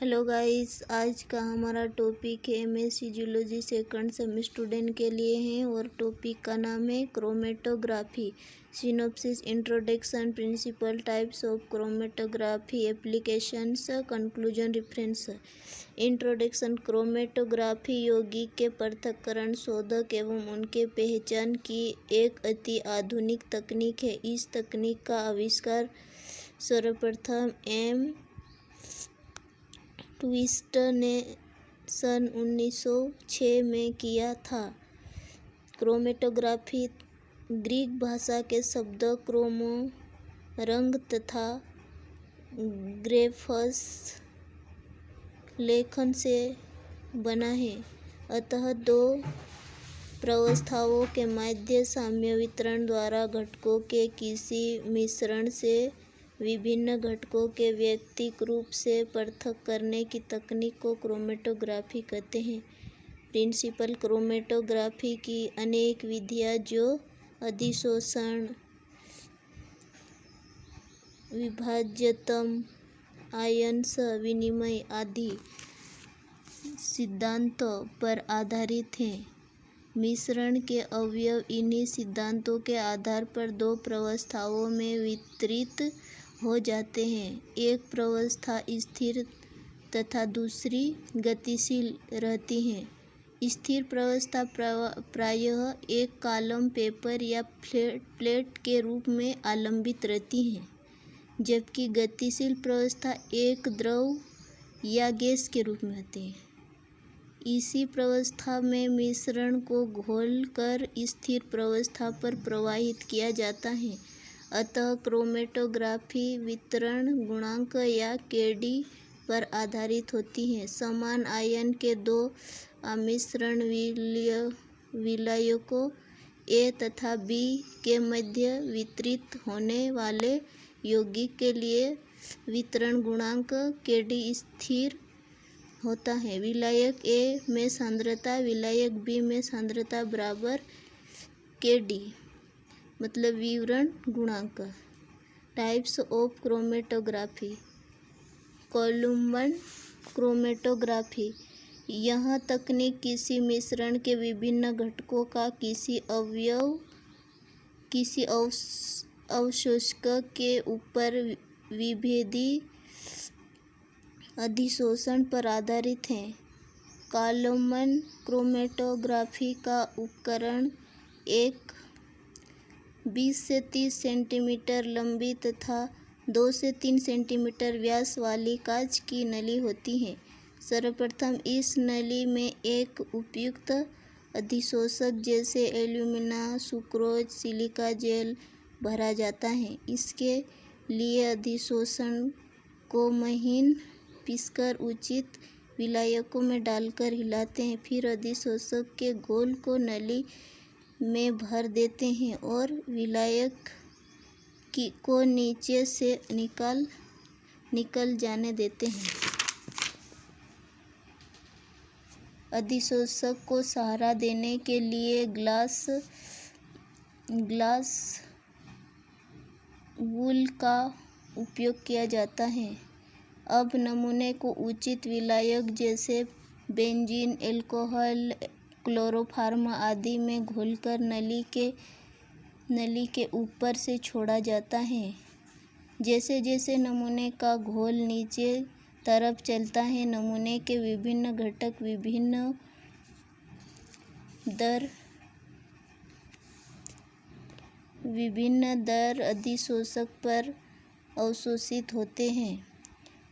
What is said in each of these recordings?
Hello guys, आज का हमारा टॉपिक है MSc zoology second semester student के लिए है और टॉपिक का नाम है chromatography. Synopsis, introduction, principle, types of chromatography, applications, conclusion, reference. Introduction. Chromatography यौगिक के पृथक्करण, शोधक एवं उनके पहचान की एक अति आधुनिक तकनीक है। इस तकनीक का आविष्कार सर्वप्रथम एम ट्विस्टर ने सन 1906 में किया था। क्रोमेटोग्राफी ग्रीक भाषा के शब्द क्रोमो रंग तथा ग्रेफस लेखन से बना है, अतः दो प्रावस्थाओं के मध्य साम्य वितरण द्वारा घटकों के किसी मिश्रण से विभिन्न घटकों के वैयक्तिक रूप से पृथक करने की तकनीक को क्रोमेटोग्राफी कहते हैं। प्रिंसिपल। क्रोमेटोग्राफी की अनेक विधियां जो अधिशोषण, विभाज्यतम, आयन विनिमय आदि सिद्धांतों पर आधारित हैं। मिश्रण के अवयव इन्हीं सिद्धांतों के आधार पर दो प्रावस्थाओं में वितरित हो जाते हैं। एक प्रावस्था स्थिर तथा दूसरी गतिशील रहती है। स्थिर प्रावस्था प्रायः एक कॉलम, पेपर या प्लेट के रूप में आलंबित रहती है, जबकि गतिशील प्रावस्था एक द्रव या गैस के रूप में होती है। इसी प्रावस्था में मिश्रण को घोलकर स्थिर प्रावस्था पर प्रवाहित किया जाता है। अतः क्रोमेटोग्राफी वितरण गुणांक या केडी पर आधारित होती है। समान आयन के दो आमिश्रण विलायकों ए तथा बी के मध्य वितरित होने वाले यौगिक के लिए वितरण गुणांक केडी स्थिर होता है। विलायक ए में सांद्रता विलायक बी में सांद्रता बराबर केडी, मतलब विवरण गुणांक। Types of chromatography. Column chromatography. यह तकनीक किसी मिश्रण के विभिन्न घटकों का किसी अवशोषक के ऊपर विभेदी अधिशोषण पर आधारित है। कोलुम्बन क्रोमेटोग्राफी का उपकरण एक 20 से 30 सेंटीमीटर लंबी तथा 2 से 3 सेंटीमीटर व्यास वाली कांच की नली होती है। सर्वप्रथम इस नली में एक उपयुक्त अधिशोषक जैसे एल्यूमिना, सुक्रोज, सिलिका जेल भरा जाता है। इसके लिए अधिशोषण को महीन पीसकर उचित विलायकों में डालकर हिलाते हैं। फिर अधिशोषक के घोल को नली में भर देते हैं और विलायक को नीचे से निकल जाने देते हैं। अधिशोषक को सहारा देने के लिए ग्लास वूल का उपयोग किया जाता है। अब नमूने को उचित विलायक जैसे बेंजीन, अल्कोहल, क्लोरोफॉर्म आदि में घोलकर नली के ऊपर से छोड़ा जाता है। जैसे जैसे नमूने का घोल नीचे तरफ चलता है, नमूने के विभिन्न घटक विभिन्न दर अधिशोषक पर अवशोषित होते हैं।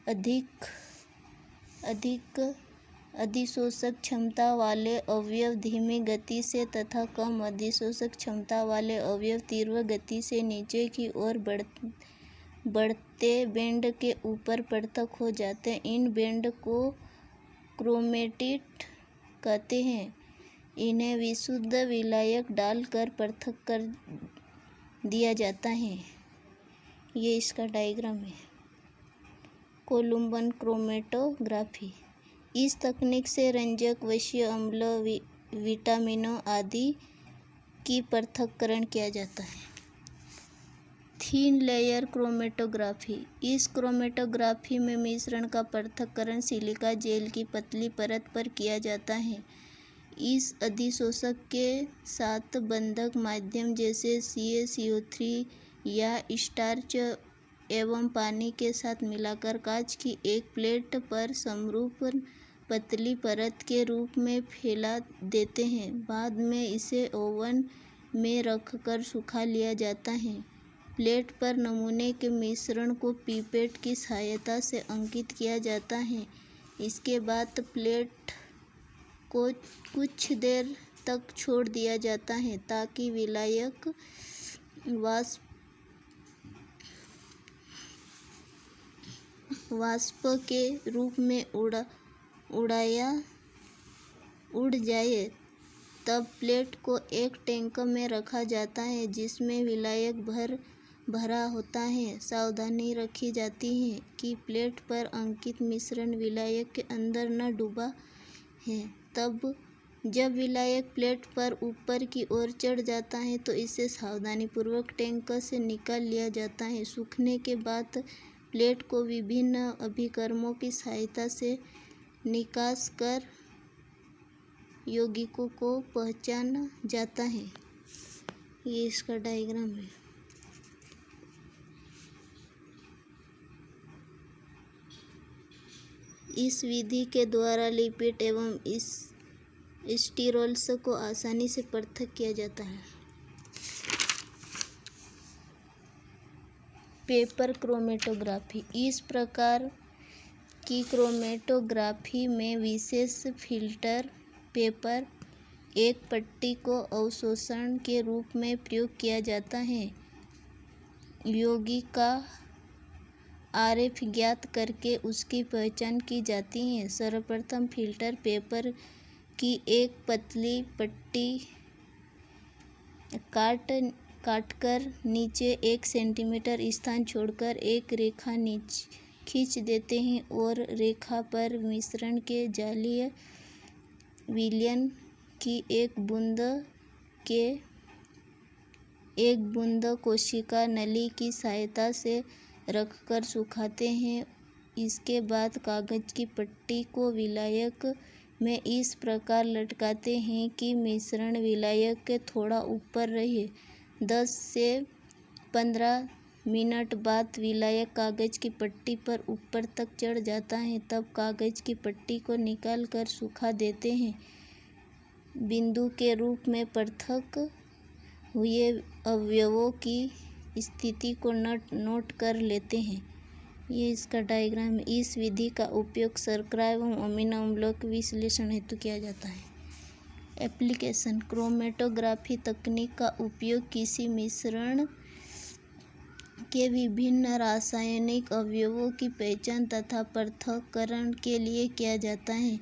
अधिक अधिशोषक क्षमता वाले अवयव धीमी गति से तथा कम अधिशोषक क्षमता वाले अवयव तीव्र गति से नीचे की ओर बढ़ते बेंड के ऊपर पृथक हो जाते हैं। इन बेंड को क्रोमेटिड कहते हैं। इन्हें विशुद्ध विलायक डालकर पृथक कर दिया जाता है। ये इसका डायग्राम है। कोलुम्बन क्रोमेटोग्राफी। इस तकनीक से रंजक, वसीय अम्ल, विटामिनों आदि की पृथक्करण किया जाता है। Thin layer chromatography. इस क्रोमेटोग्राफी में मिश्रण का पृथक्करण सिलिका जेल की पतली परत पर किया जाता है। इस अधिशोषक के साथ बंधक माध्यम जैसे CaCO3 या स्टार्च एवं पानी के साथ मिलाकर कांच की एक प्लेट पर समरूप पतली परत के रूप में फैला देते हैं। बाद में इसे ओवन में रखकर सुखा लिया जाता है। प्लेट पर नमूने के मिश्रण को पिपेट की सहायता से अंकित किया जाता है। इसके बाद प्लेट को कुछ देर तक छोड़ दिया जाता है ताकि विलायक वाष्प के रूप में उड़ जाए। तब प्लेट को एक टैंक में रखा जाता है जिसमें विलायक भरा होता है। सावधानी रखी जाती है कि प्लेट पर अंकित मिश्रण विलायक के अंदर न डूबा है। जब विलायक प्लेट पर ऊपर की ओर चढ़ जाता है तो इसे सावधानीपूर्वक टैंक से निकाल लिया जाता है। सूखने के बाद प्लेट को विभिन्न अभिकर्मों की सहायता से निकास कर यौगिकों को पहचाना जाता है। ये इसका डायग्राम है। इस विधि के द्वारा लिपिड एवं स्टीरोल्स को आसानी से पृथक किया जाता है। Paper chromatography. इस प्रकार की क्रोमेटोग्राफी में विशेष फिल्टर पेपर एक पट्टी को अवशोषण के रूप में प्रयोग किया जाता है। यौगिक का आरएफ ज्ञात करके उसकी पहचान की जाती है। सर्वप्रथम फिल्टर पेपर की एक पतली पट्टी काटकर नीचे 1 सेंटीमीटर स्थान छोड़कर एक रेखा खींच देते हैं और रेखा पर मिश्रण के जलीय विलयन की एक बूंद कोशिका नली की सहायता से रखकर सुखाते हैं। इसके बाद कागज की पट्टी को विलायक में इस प्रकार लटकाते हैं कि मिश्रण विलायक के थोड़ा ऊपर रहे। 10 से 15 मिनट बाद विलायक कागज की पट्टी पर ऊपर तक चढ़ जाता है। तब कागज की पट्टी को निकाल कर सुखा देते हैं। बिंदु के रूप में पृथक हुए अवयवों की स्थिति को नोट कर लेते हैं। ये इसका डायग्राम है। इस विधि का उपयोग शर्करा एवं अमीनो अम्लों के विश्लेषण हेतु किया जाता है। एप्लीकेशन। क्रोमेटोग्राफी तकनीक का उपयोग किसी मिश्रण के विभिन्न रासायनिक अवयवों की पहचान तथा पृथक्करण के लिए किया जाता है।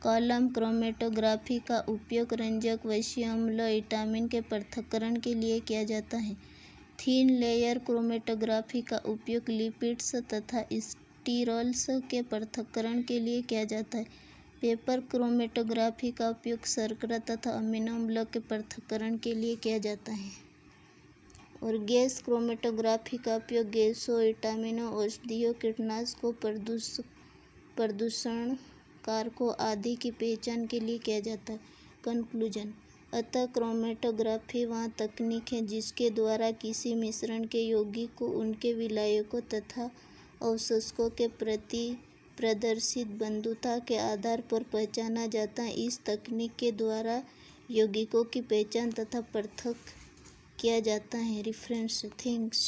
कॉलम क्रोमेटोग्राफी का उपयोग रंजक, वसीय अम्ल, विटामिन के पृथक्करण के लिए किया जाता है। थिन लेयर क्रोमेटोग्राफी का उपयोग लिपिड्स तथा स्टीरोल्स के पृथक्करण के लिए किया जाता है। पेपर क्रोमेटोग्राफी का उपयोग शर्करा तथा अमीनो अम्लों के पृथक्करण के लिए किया जाता है। और गैस क्रोमेटोग्राफी का उपयोग गैसों, विटामिनों, औषधियों, कीटनाशकों, प्रदूषण कारकों आदि की पहचान के लिए किया जाता है। कंक्लूजन। अतः क्रोमेटोग्राफी वह तकनीक है जिसके द्वारा किसी मिश्रण के यौगिक को उनके विलायकों तथा अवशोषकों के प्रति प्रदर्शित बंधुता के आधार पर पहचाना जाता है। इस तकनीक के द्वारा यौगिकों की पहचान तथा पृथक किया जाता है। रेफरेंस। थैंक्स।